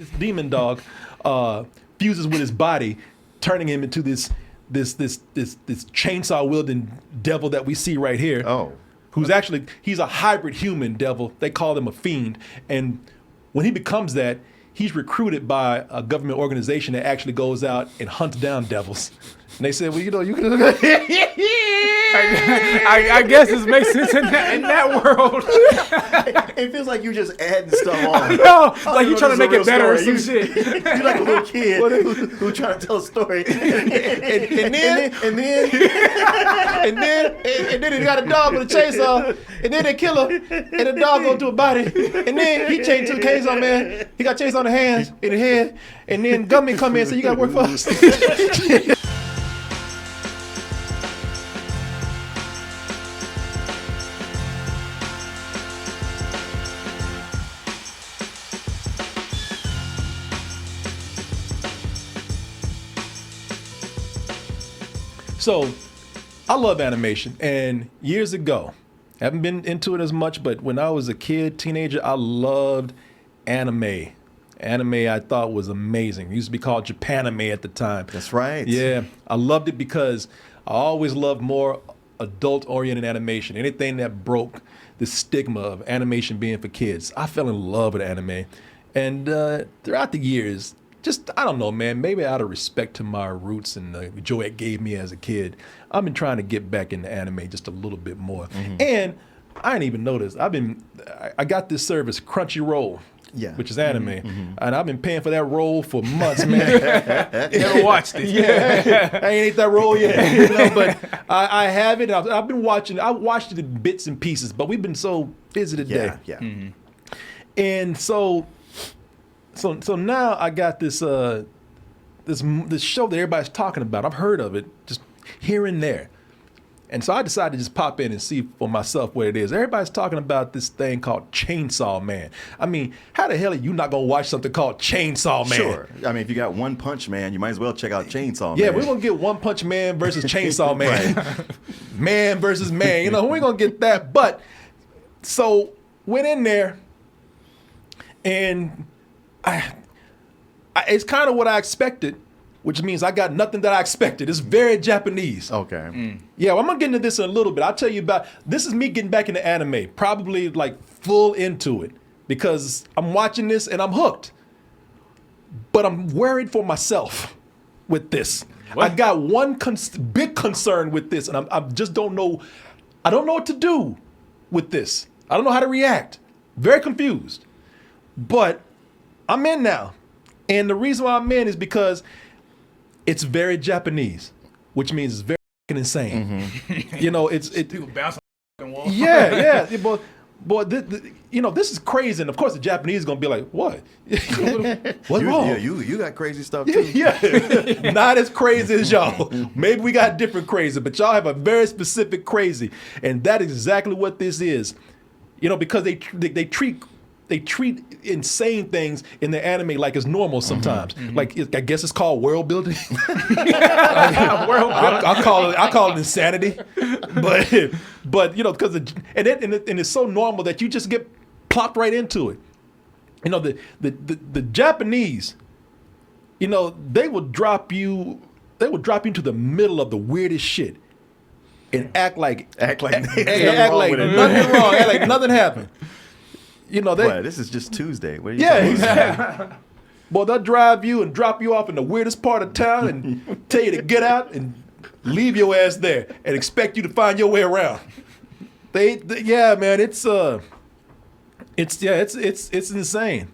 This demon dog fuses with his body, turning him into this chainsaw wielding devil that we see right here. Oh. He's a hybrid human devil. They call him a fiend. And when he becomes that, he's recruited by a government organization that actually goes out and hunts down devils. And they said, well, you can... I guess this makes sense in that world. It feels like you just adding stuff on. No, like you trying to make it better or some shit. You're like a little kid who trying to tell a story. and then he got a dog with a chainsaw, and then they kill him, and the dog go to a body, and then he changed to the chainsaw man. He got chainsaw on the hands, in the head, and then government come in and say, you got to work for us. So, I love animation, and years ago, haven't been into it as much, but when I was a kid, teenager, I loved anime. Anime I thought was amazing. It used to be called Japanime at the time. That's right. Yeah, I loved it because I always loved more adult-oriented animation. Anything that broke the stigma of animation being for kids. I fell in love with anime. And throughout the years, just, I don't know, man, maybe out of respect to my roots and the joy it gave me as a kid, I've been trying to get back into anime just a little bit more. Mm-hmm. And I didn't even notice. I got this service, Crunchyroll, which is anime. Mm-hmm. And I've been paying for that roll for months, man. Never watched it. Yeah, I ain't ate that roll yet. You know, but I have it. I've been watching. I watched it in bits and pieces, but we've been so busy today. Yeah. Mm-hmm. And so now I got this this show that everybody's talking about. I've heard of it just here and there. And so I decided to just pop in and see for myself what it is. Everybody's talking about this thing called Chainsaw Man. I mean, how the hell are you not going to watch something called Chainsaw Man? Sure. I mean, if you got One Punch Man, you might as well check out Chainsaw Man. Yeah, we're going to get One Punch Man versus Chainsaw Man. Man versus man. You know, we're going to get that. But, so, went in there, and it's kind of what I expected, which means I got nothing that I expected. It's very Japanese. Okay. Yeah, well, I'm going to get into this in a little bit. I'll tell you about, this is me getting back into anime, probably like full into it, because I'm watching this and I'm hooked. But I'm worried for myself with this. What? I got one big concern with this, and I just don't know, I don't know what to do with this. I don't know how to react. Very confused. But I'm in now. And the reason why I'm in is because it's very Japanese, which means it's very insane. Mm-hmm. You know, People bounce on the wall. Yeah. Boy, you know, this is crazy. And of course, the Japanese is going to be like, what? What's wrong? Yeah, you got crazy stuff too. Yeah, not as crazy as y'all. Maybe we got different crazy, but y'all have a very specific crazy. And that is exactly what this is. You know, because they treat insane things in the anime like it's normal sometimes. Mm-hmm. Like I guess it's called world building. I call it insanity. But you know, because it's so normal that you just get plopped right into it. You know, the Japanese, you know, they will drop you into the middle of the weirdest shit and act like nothing wrong, act like nothing happened. You know, this is just Tuesday. What are you exactly. Well, they'll drive you and drop you off in the weirdest part of town and tell you to get out and leave your ass there and expect you to find your way around. Yeah, man, it's insane.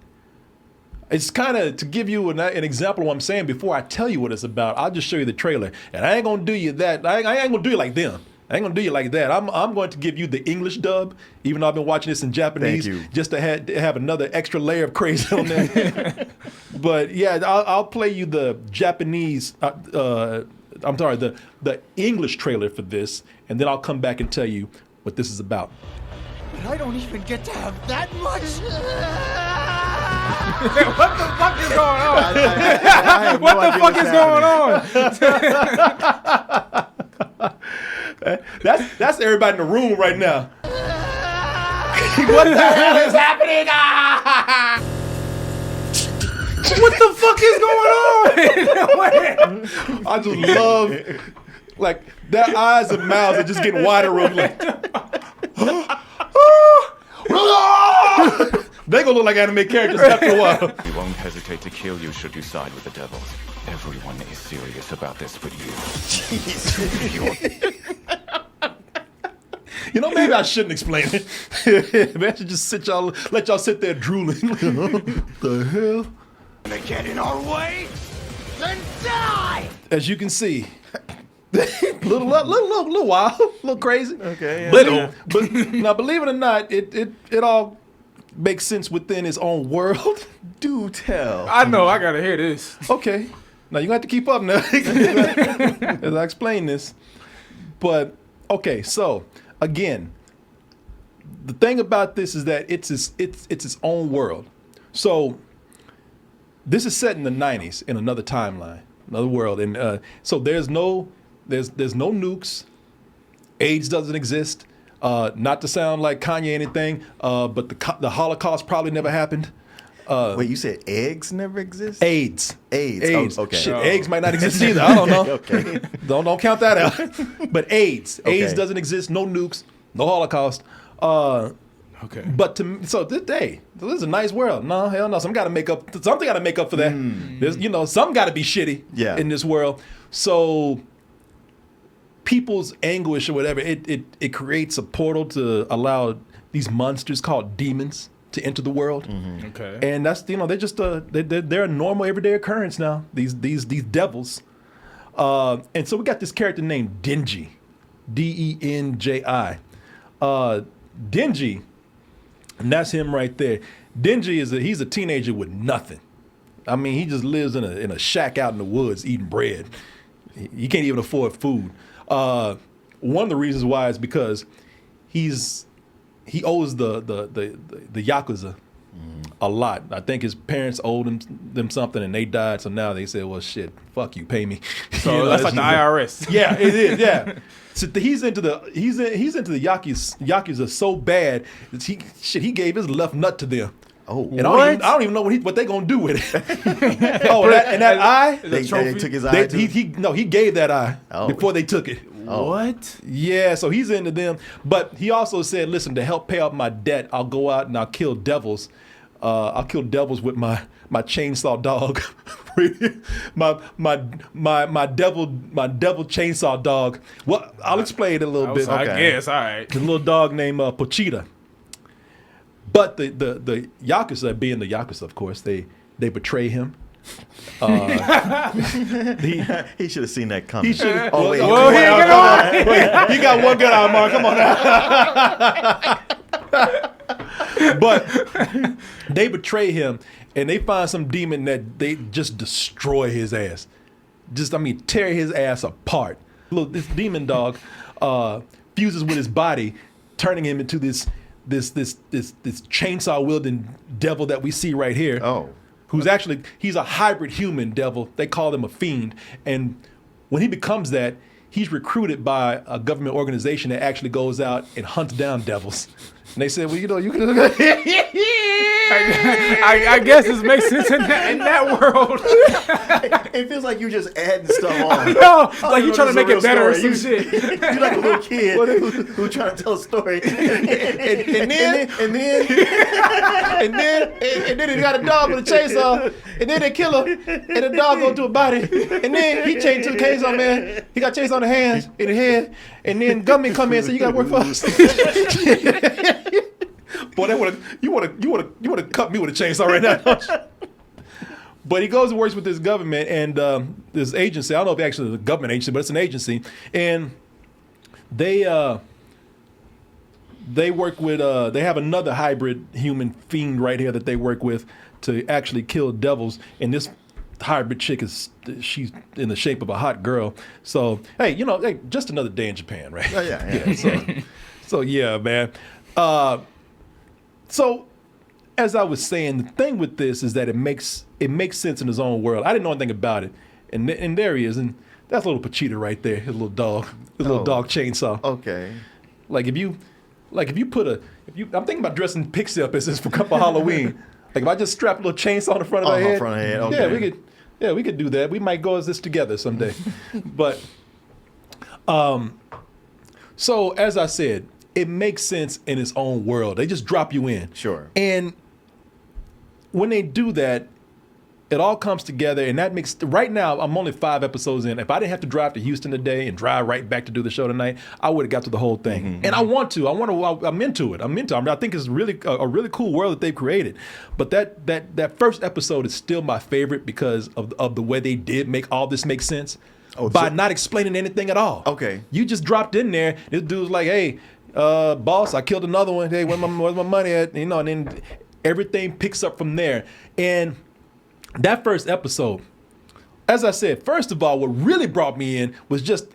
It's kind of, to give you an example of what I'm saying before I tell you what it's about, I'll just show you the trailer. And I ain't going to do you that. I ain't going to do you like them. I ain't gonna do you like that. I'm going to give you the English dub, even though I've been watching this in Japanese, just to have another extra layer of crazy on there. But yeah, I'll play you the Japanese. The English trailer for this, and then I'll come back and tell you what this is about. But I don't even get to have that much. What the fuck is going on? What the fuck is going on? That's everybody in the room right now. What the hell is happening? What the fuck is going on? I just love like their eyes and mouths are just getting wider. Like, they gonna look like anime characters after a while. We won't hesitate to kill you should you side with the devils. Everyone is serious about this but you. You know, maybe I shouldn't explain it. Maybe I should just let y'all sit there drooling. The hell? They get in our way, then die! As you can see, little wild, a little crazy. Okay, yeah. Little, but now believe it or not, it all makes sense within its own world. Do tell. I know, I gotta hear this. Okay, now you have to keep up now as I explain this. But okay, so again, the thing about this is that it's its own world. So this is set in the 90s in another timeline, another world, and so there's no nukes. AIDS doesn't exist. Not to sound like Kanye or anything, but the Holocaust probably never happened. Wait, you said eggs never exist? AIDS. AIDS. Oh, okay. Shit, eggs might not exist either. I don't know. Okay. Don't count that out. But AIDS. Okay. AIDS doesn't exist. No nukes. No Holocaust. Okay. But so this is a nice world. No, hell no. Something got to make up for that. There's, something got to be shitty in this world. So people's anguish or whatever, it creates a portal to allow these monsters called demons to enter the world. Mm-hmm. Okay. And that's, they're just they're a normal everyday occurrence now. These devils. And so we got this character named Denji, Denji. Denji, and that's him right there. Denji he's a teenager with nothing. I mean, he just lives in a shack out in the woods eating bread. He can't even afford food. One of the reasons why is because he owes the Yakuza a lot. I think his parents owed them something and they died, so now they said, well, shit, fuck you, pay me. So that's like the IRS. Yeah, it is. Yeah, so he's into the Yakuza so bad that he gave his left nut to them. Oh, And I don't even know what they gonna do with it. that eye, they took his eye too? he gave that eye before they took it. What? Yeah, so he's into them. But he also said, listen, to help pay off my debt, I'll go out and I'll kill devils. I'll kill devils with my chainsaw dog. my devil chainsaw dog. Well, I'll explain it a little bit. I guess, all right. The little dog named Pochita. But the Yakuza, being the Yakuza, of course, they betray him. He should have seen that coming. He should. Oh, wait. Whoa, he ain't gonna Wait, you got one good eye, Mark. Come on now. But they betray him, and they find some demon that they just destroy his ass. Tear his ass apart. Look, this demon dog fuses with his body, turning him into this chainsaw wielding devil that we see right here. Oh. He's a hybrid human devil. They call him a fiend. And when he becomes that, he's recruited by a government organization that actually goes out and hunts down devils. And they said, well, you can. I guess this makes sense in that world. It feels like you just adding stuff on. No, like you trying to make it better or some story. shit. You're like a little kid who trying to tell a story. and then he got a dog with a chainsaw, and then they kill him, and the dog go to a body, and then he changed to a chainsaw man. He got chainsaw on the hands, in the head, and then government come in and say, you got to work for us. Boy, you want to cut me with a chainsaw right now. But he goes and works with this government and this agency. I don't know if actually it's a government agency, but it's an agency, and they work with. They have another hybrid human fiend right here that they work with to actually kill devils. And this hybrid chick she's in the shape of a hot girl. So hey, just another day in Japan, right? Oh, yeah. So yeah, man. So, as I was saying, the thing with this is that it makes sense in his own world. I didn't know anything about it, and there he is, and that's little Pochita right there, his little dog, little dog chainsaw. Okay. I'm thinking about dressing Pixie up as this for Halloween. Like if I just strap a little chainsaw on the front of her head. Front of head. Yeah, Okay. we could do that. We might go as this together someday. But so as I said, it makes sense in its own world. They just drop you in. Sure. And when they do that, it all comes together, and that makes. Right now, I'm only 5 episodes in. If I didn't have to drive to Houston today and drive right back to do the show tonight, I would have got to the whole thing. And I want to. I'm into it. I mean, I think it's really a really cool world that they've created. But that first episode is still my favorite because of the way they did make all this make sense by not explaining anything at all. Okay. You just dropped in there. This dude's like, hey, boss, I killed another one. Hey, where's my money at? You know, and then everything picks up from there. And that first episode, as I said, first of all, what really brought me in was just,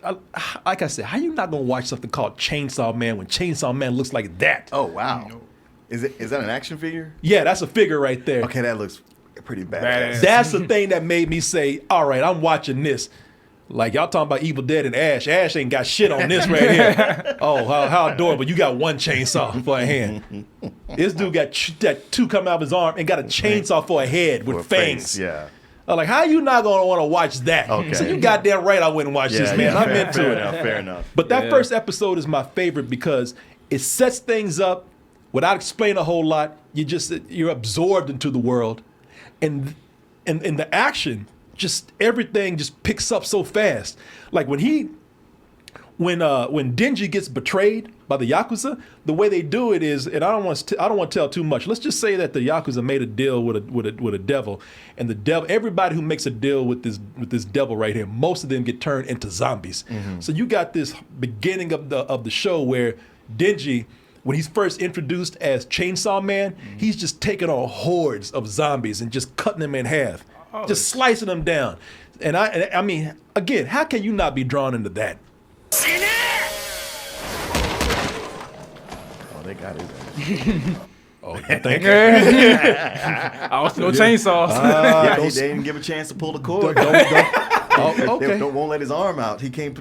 like I said, how you not gonna watch something called Chainsaw Man when Chainsaw Man looks like that? Oh, wow. Is that an action figure? Yeah, that's a figure right there. Okay, that looks pretty badass. That's the thing that made me say, all right, I'm watching this. Like y'all talking about Evil Dead and Ash. Ash ain't got shit on this right here. Oh, how adorable. You got one chainsaw for a hand. This dude got that 2 come out of his arm and got a chainsaw for a head with fangs. Yeah. I'm like, how you not gonna want to watch that? Okay. So you goddamn right I wouldn't watch this, man. I'm into it. Fair enough. But that first episode is my favorite because it sets things up without explaining a whole lot. You're absorbed into the world, and the action, just everything just picks up so fast. Like when Denji gets betrayed by the Yakuza, the way they do it is, and I don't want to tell too much. Let's just say that the Yakuza made a deal with a devil, and the devil, everybody who makes a deal with this devil right here, most of them get turned into zombies. So you got this beginning of the show where Denji, when he's first introduced as Chainsaw Man, he's just taking on hordes of zombies and just cutting them in half, just slicing them down. And I mean, again, how can you not be drawn into that? Oh, they got it. Oh, you think? No chainsaws. Yeah, they didn't give a chance to pull the cord. Oh, okay. They won't let his arm out. He can't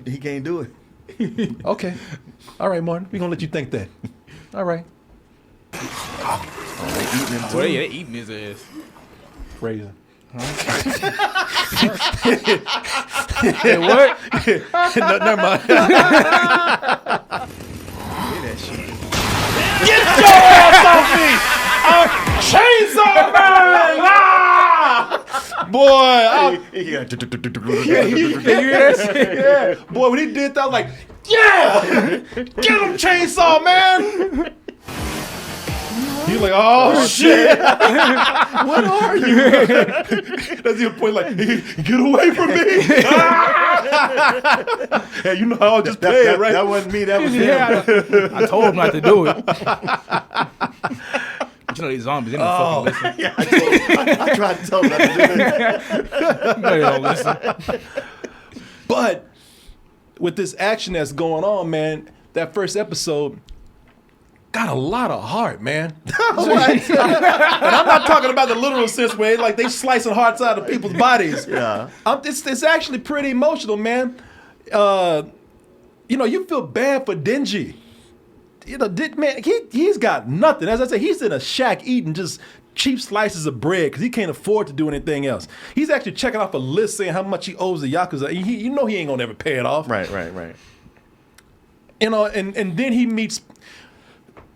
do it. Okay. All right, Martin. We're gonna let you think that. All right. They eating him too. Well, yeah, they eating his ass. Crazy. Hey, what? No, never mind. Get your ass off me! I'm Chainsaw Man! Ah! Boy, Yeah. You hear that shit? yeah. Boy, when he did that, I was like, yeah! Get him, Chainsaw Man! He's like, oh shit! What are you? That's the point, like, get away from me! Hey, you know how I'll just play it, right? That wasn't me. That was him. Yeah, I told him not to do it. But you know these zombies, they don't fucking listen. Yeah, I tried to tell him not to do that. No, they don't listen. But with this action that's going on, man, that first episode got a lot of heart, man. And I'm not talking about the literal sense where like they slicing hearts out of people's bodies. Yeah. It's actually pretty emotional, man. You know, you feel bad for Denji. You know, man, he's got nothing. As I said, he's in a shack eating just cheap slices of bread because he can't afford to do anything else. He's actually checking off a list saying how much he owes the Yakuza. You know he ain't gonna ever pay it off. Right. You know, and then he meets,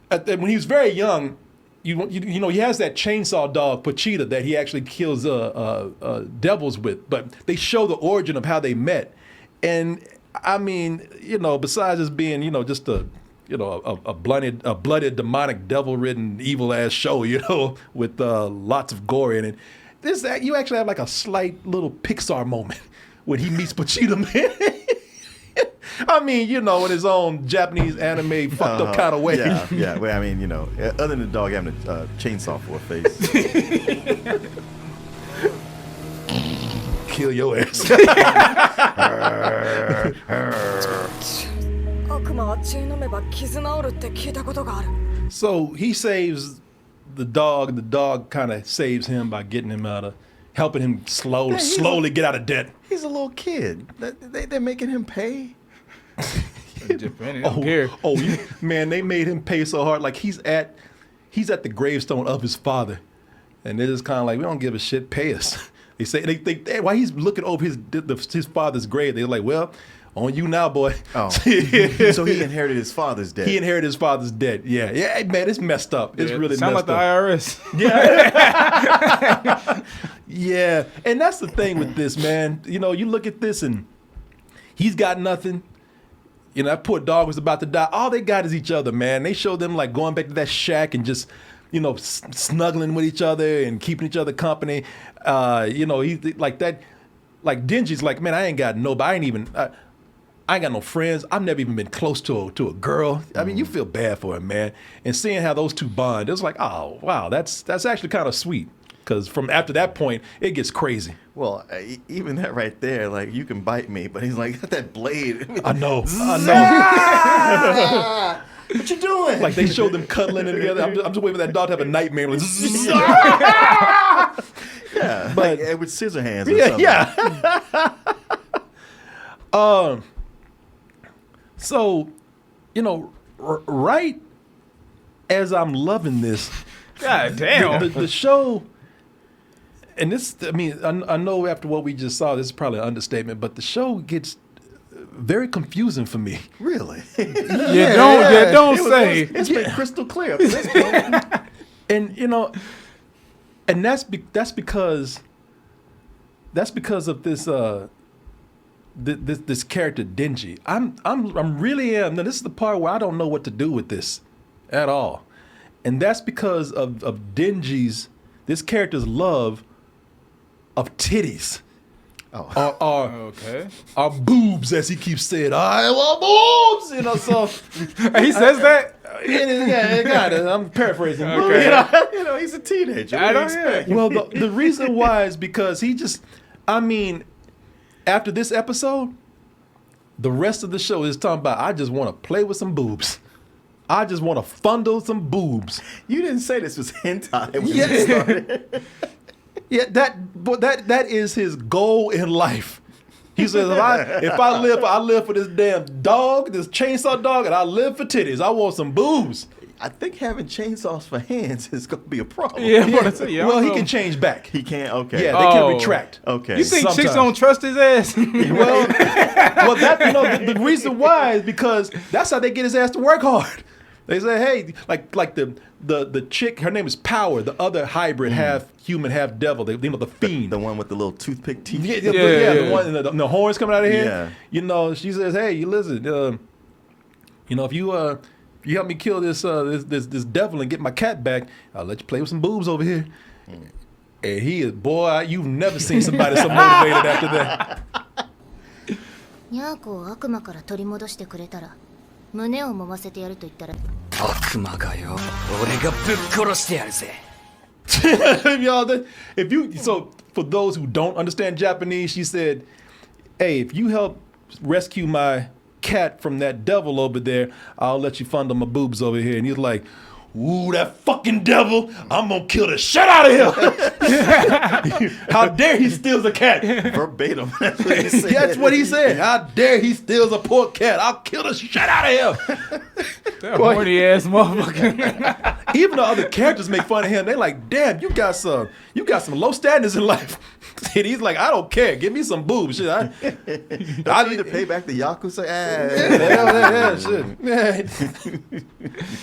when he was very young, you know, he has that chainsaw dog, Pochita, that he actually kills devils with. But they show the origin of how they met. And I mean, you know, besides just being, you know, just a blooded, demonic, devil-ridden, evil-ass show, you know, with lots of gore in it. You actually have like a slight little Pixar moment when he meets Pochita, man. I mean, you know, in his own Japanese anime fucked up kind of way. Yeah. Well, I mean, you know, other than the dog having a chainsaw for a face. Kill your ass. So he saves the dog. The dog kind of saves him by getting him out of, helping him slowly get out of debt. He's a little kid. They're making him pay. They don't care. Man, they made him pay so hard. Like he's at the gravestone of his father. and they're just kind of like, we don't give a shit, pay us. They say while he's looking over his father's grave, they're like, well, on you now, boy. Oh, so he inherited his father's debt. He inherited his father's debt. Yeah, yeah, man, it's messed up. It's really sound messed like up. the IRS. Yeah, yeah, and that's the thing with this, man. You know, you look at this and he's got nothing. You know, that poor dog was about to die. All they got is each other, man. They showed them like going back to that shack and just, you know, snuggling with each other and keeping each other company. You know, he like that. Like Denji's like, man, I ain't got nobody. I ain't got no friends. I've never even been close to a girl. I mean, you feel bad for him, man. And seeing how those two bond, it was like, oh wow, that's actually kind of sweet. Because from after that point, it gets crazy. Well, even that right there, like, you can bite me, but he's like, got that blade. I know. What you doing? Like they showed them cuddling together. I'm just waiting for that dog to have a nightmare. Like, yeah, but like, with scissor hands. Or yeah, something. yeah. So, you know, right as I'm loving this, God damn. the show. And this, I mean, I know after what we just saw, this is probably an understatement, but the show gets very confusing for me. Really? Don't say. It's been crystal clear up to this point. And you know, and that's because of this this character Denji. I'm really am. Now this is the part where I don't know what to do with this at all, and that's because of Denji's this character's love of titties. Okay. Our boobs, as he keeps saying. I love boobs, you know. So He says that. yeah, got it. I'm paraphrasing. Okay. You know, he's a teenager. I What do you don't expect? Well, the reason why is because he just, I mean, after this episode, the rest of the show is talking about, I just want to play with some boobs. I just want to fondle some boobs. You didn't say this was hentai when Yeah. you started. Yeah, that is his goal in life. He says, if I live for this damn dog, this chainsaw dog, and I live for titties. I want some boobs. I think having chainsaws for hands is going to be a problem. Yeah, Well, he can change back. He can't? Okay. Yeah, they can Oh. retract. Okay. You think Sometimes. chicks don't trust his ass? Well, that you know the reason why is because that's how they get his ass to work hard. They say, hey, like the chick, her name is Power, the other hybrid, half human, half devil. You know, the fiend. The one with the little toothpick teeth. Yeah, the one, the horns coming out of here. Yeah. You know, she says, hey, you listen, you know, if you help me kill this devil and get my cat back, I'll let you play with some boobs over here. And he is, boy, you've never seen somebody so motivated after that. ニャーコを悪魔から取り戻してくれたら胸を揉ませてやると言ったら悪魔がよ、俺がぶっ殺してやるぜ。Y'all, so for those who don't understand Japanese, she said, hey, if you help rescue my cat from that devil over there, I'll let you fondle my boobs over here. And he's like, ooh, that fucking devil, I'm gonna kill the shit out of him. How dare he steals a cat? Verbatim. That's what he said. That's what he said. How dare he steals a poor cat? I'll kill the shit out of him. That horny ass motherfucker. Even the other characters make fun of him. They like, damn, you got some low standards in life. And he's like, I don't care. Give me some boobs. Shit, I need to pay back the Yakuza.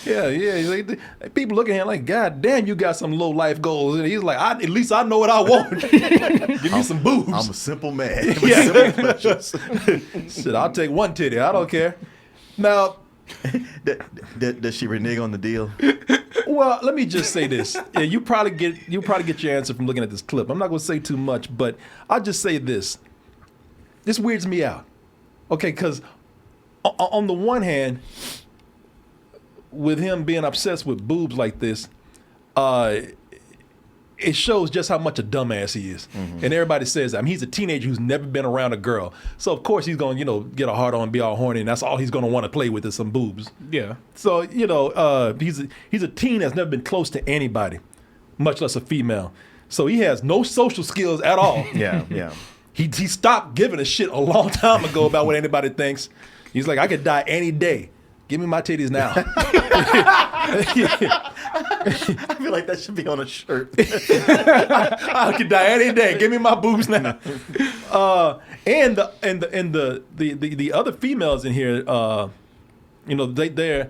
Yeah. He's like, people look at him like, God damn, you got some low life goals. And he's like, at least I know what I want. Give me some boobs. I'm a simple man. Yeah. Shit, I'll take one titty. I don't care. Now, Does she renege on the deal? well, let me just say this. Yeah, you'll probably get your answer from looking at this clip. I'm not going to say too much, but I'll just say this. This weirds me out. Okay, because on the one hand, with him being obsessed with boobs like this, it shows just how much a dumbass he is. Mm-hmm. And everybody says that. I mean, he's a teenager who's never been around a girl. So, of course, he's going to, get a hard on, be all horny, and that's all he's going to want to play with is some boobs. Yeah. So, he's a teen that's never been close to anybody, much less a female. So he has no social skills at all. Yeah. He stopped giving a shit a long time ago about what anybody thinks. He's like, I could die any day. Give me my titties now. I feel like that should be on a shirt. I could die any day. Give me my boobs now. And the other females in here, you know, they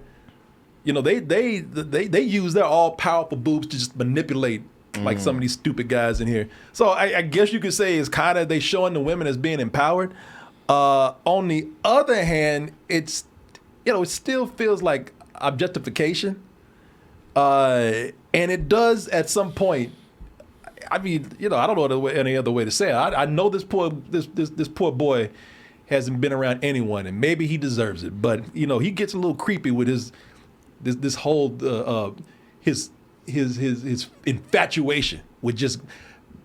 use their all powerful boobs to just manipulate like some of these stupid guys in here. So I guess you could say it's kind of they showing the women as being empowered. On the other hand, it's, you know, it still feels like objectification. And it does at some point. I mean, you know, I don't know any other way to say it. I know this poor boy hasn't been around anyone, and maybe he deserves it. But you know, he gets a little creepy with this whole his infatuation with just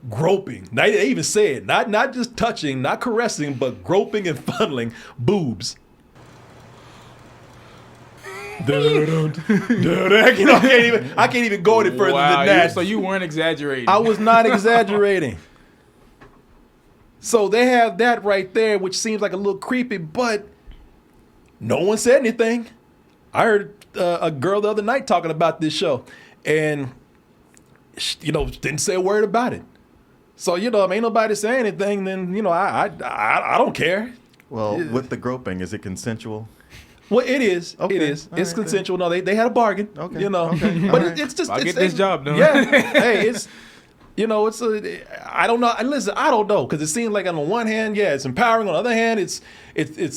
groping. Now, they even say it, not just touching, not caressing, but groping and funneling boobs. I can't even go any further than that. So you weren't exaggerating. I was not exaggerating. So they have that right there, which seems like a little creepy, but no one said anything. I heard a girl the other night talking about this show, and you know, didn't say a word about it. So you know, if ain't nobody saying anything, then you know, I don't care. Well, with the groping, is it consensual? Well, it is. Okay. It is. All It's right, consensual. No, they had a bargain. Okay. You know, Okay. but All right. it's just I'll it's, get this job done. Yeah. Hey, it's, you know, it's I don't know. And listen, I don't know, because it seems like on the one hand, yeah, it's empowering. On the other hand, it's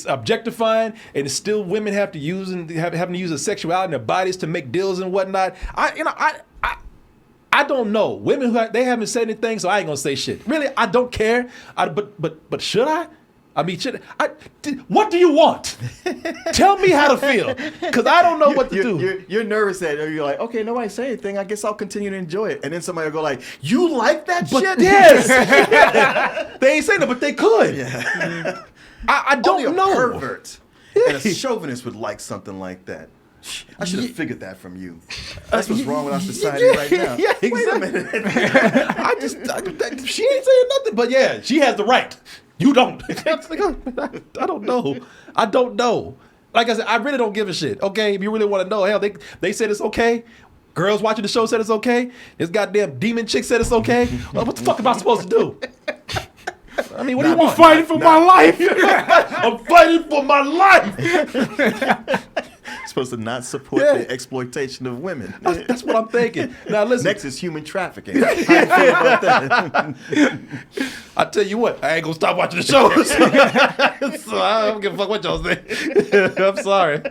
objectifying, and it's still women have to use and having to use their sexuality and their bodies to make deals and whatnot. I don't know. Women they haven't said anything, so I ain't gonna say shit. Really, I don't care. But should I? I mean, what do you want? Tell me how to feel, because I don't know what to do. You're nervous that you're like, okay, nobody say anything. I guess I'll continue to enjoy it. And then somebody will go like, you like that But shit? yes, they ain't saying that, but they could. Yeah. I don't Only a know. pervert and a chauvinist would like something like that. I should have figured that from you. That's what's wrong with our society right now. Yeah, Wait a exactly. minute. She ain't saying nothing, but yeah, she has the right. You don't. I don't know. I don't know. Like I said, I really don't give a shit. Okay, if you really want to know, hell, they said it's okay. Girls watching the show said it's okay. This goddamn demon chick said it's okay. Well, what the fuck am I supposed to do? I mean, what do you want? I'm fighting for my life. I'm fighting for my life. Supposed to not support Yeah. the exploitation of women. That's what I'm thinking. Now listen. Next is human trafficking. How you feel about that? I tell you what, I ain't gonna stop watching the show. So I don't give a fuck what y'all say. I'm sorry.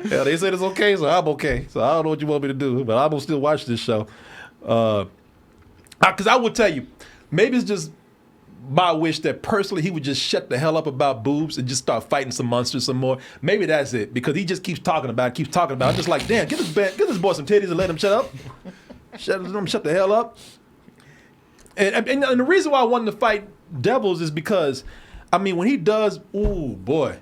Yeah, they said it's okay, so I'm okay. So I don't know what you want me to do, but I'm gonna still watch this show. Because I would tell you, maybe it's just my wish that personally he would just shut the hell up about boobs and just start fighting some monsters some more. Maybe that's it, because he just keeps talking about it. I'm just like, damn, give this boy some titties and let him shut up. Let him shut the hell up. And the reason why I wanted to fight devils is because, I mean, when he does, ooh, boy,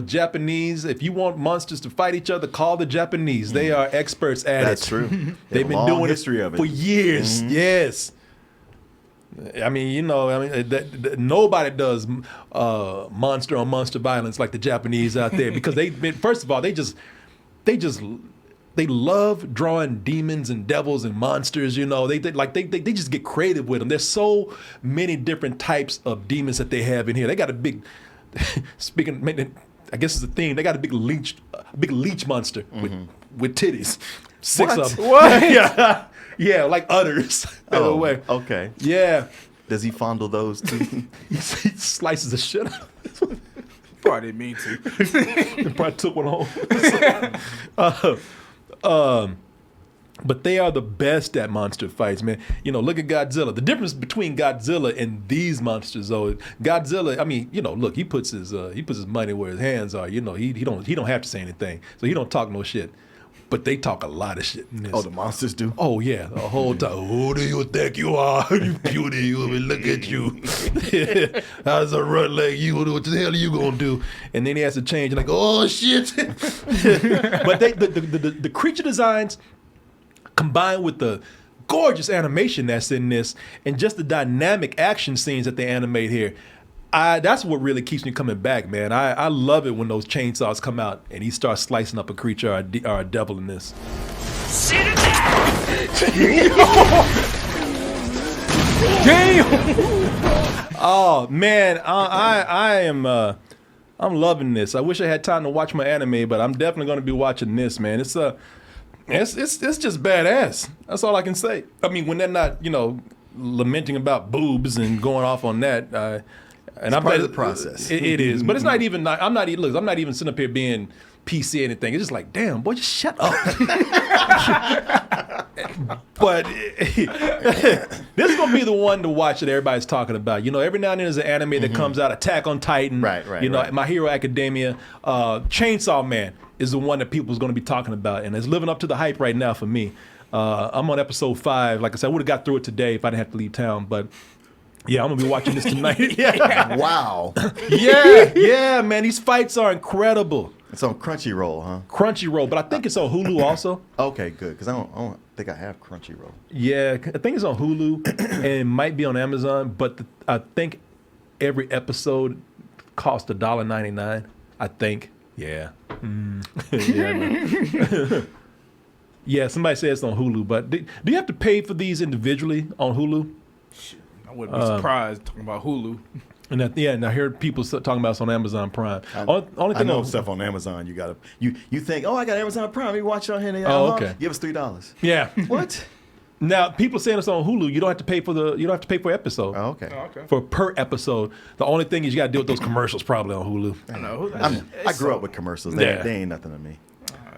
Japanese, if you want monsters to fight each other, call the Japanese. They are experts at it. That's true. They've been Long doing history of it for years. Yes. I mean, you know, nobody does monster on monster violence like the Japanese out there, because first of all, they love drawing demons and devils and monsters. You know, they just get creative with them. There's so many different types of demons that they have in here. They got a big, I guess it's a thing. They got a big leech monster with titties. 6 of them. What? Yeah, like udders. In a way. Okay. Yeah. Does he fondle those too? He slices the shit out of it. Probably didn't mean to. Probably took one home. But they are the best at monster fights, man. You know, look at Godzilla. The difference between Godzilla and these monsters, though, Godzilla, I mean, you know, look, he puts his money where his hands are. You know, he don't have to say anything, so he don't talk no shit. But they talk a lot of shit in this. Oh, the monsters do? Oh, yeah, the whole time. Who do you think you are? You cutie, you look at you. How's a run like you? What the hell are you gonna do? And then he has to change, and like, oh shit. But the creature designs, combined with the gorgeous animation that's in this, and just the dynamic action scenes that they animate here, that's what really keeps me coming back, man. I love it when those chainsaws come out and he starts slicing up a creature or a devil in this. Sit it down! Damn. Oh man, I am. I'm loving this. I wish I had time to watch my anime, but I'm definitely going to be watching this, man. It's just badass. That's all I can say. I mean, when they're not, lamenting about boobs and going off on that, and I'm part of the process. It is, but it's not even. I'm not even sitting up here being PC or anything. It's just like, damn, boy, just shut up. But this is gonna be the one to watch that everybody's talking about. Every now and then there's an anime that comes out, Attack on Titan, Right. My Hero Academia, Chainsaw Man is the one that people's gonna be talking about, and it's living up to the hype right now for me. I'm on episode 5. Like I said, I would have got through it today if I didn't have to leave town, but yeah, I'm gonna be watching this tonight. Wow. yeah, man, these fights are incredible. It's on Crunchyroll, huh? Crunchyroll, but I think it's on Hulu also. Okay, good. Because I don't think I have Crunchyroll. Yeah, I think it's on Hulu and it might be on Amazon, but I think every episode costs $1.99. I think. Yeah. Yeah, yeah, somebody said it's on Hulu, but do you have to pay for these individually on Hulu? I wouldn't be surprised talking about Hulu. And I hear people talking about it's on Amazon Prime. Only I thing know on stuff on Amazon. You think, I got Amazon Prime. You watch it on here. And okay. Give us $3. Yeah. What? Now people saying it's on Hulu. You don't have to pay for episode. Oh, okay. Okay. For per episode. The only thing is you got to deal with those commercials probably on Hulu. I know. I grew up with commercials. They ain't nothing to me.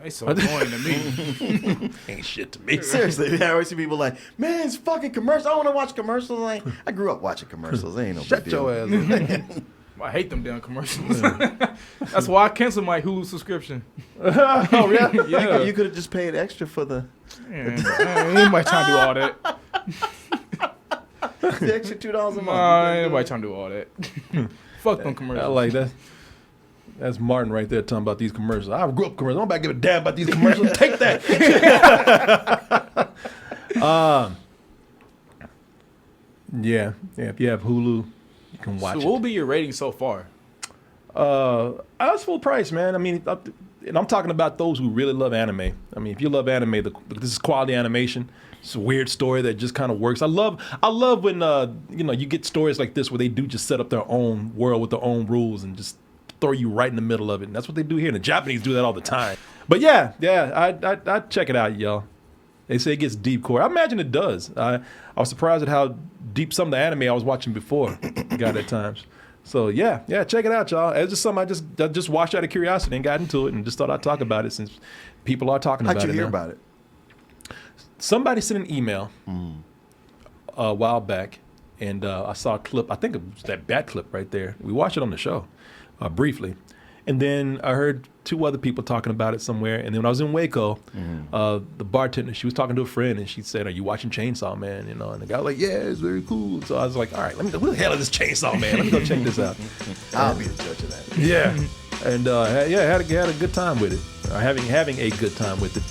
It's so annoying to me. Ain't shit to me. Seriously, I always see people like, man, it's fucking commercials. I want to watch commercials. Like, I grew up watching commercials. They ain't no Shut big deal. your ass up. I hate them damn commercials. That's why I canceled my Hulu subscription. Oh, yeah? Yeah. You could have just paid extra for the Anybody trying to do all that? the extra $2 a month. Anybody trying to do all that? Fuck them commercials. I like that. That's Martin right there talking about these commercials. I grew up commercials. I'm about to give a damn about these commercials. Take that. Yeah. If you have Hulu, you can watch So it. what will be your rating so far? That's full price, man. I mean, and I'm talking about those who really love anime. I mean, if you love anime, this is quality animation. It's a weird story that just kind of works. I love when you get stories like this where they do just set up their own world with their own rules and just throw you right in the middle of it. And that's what they do here. And the Japanese do that all the time. But yeah, I'd check it out, y'all. They say it gets deep core. I imagine it does. I was surprised at how deep some of the anime I was watching before got at times. So yeah, check it out, y'all. It's just something I just watched out of curiosity and got into it and just thought I'd talk about it since people are talking about it. How'd you hear now. about it? Somebody sent an email a while back, and I saw a clip. I think it was that bat clip right there. We watched it on the show briefly. And then I heard 2 other people talking about it somewhere. And then when I was in Waco, the bartender, she was talking to a friend, and she said, "Are you watching Chainsaw Man?" And the guy was like, "Yeah, it's very cool." So I was like, "All right, what the hell is this Chainsaw Man? Let me go check this out." I'll be the judge of that. Yeah. And had a good time with it. Having a good time with it.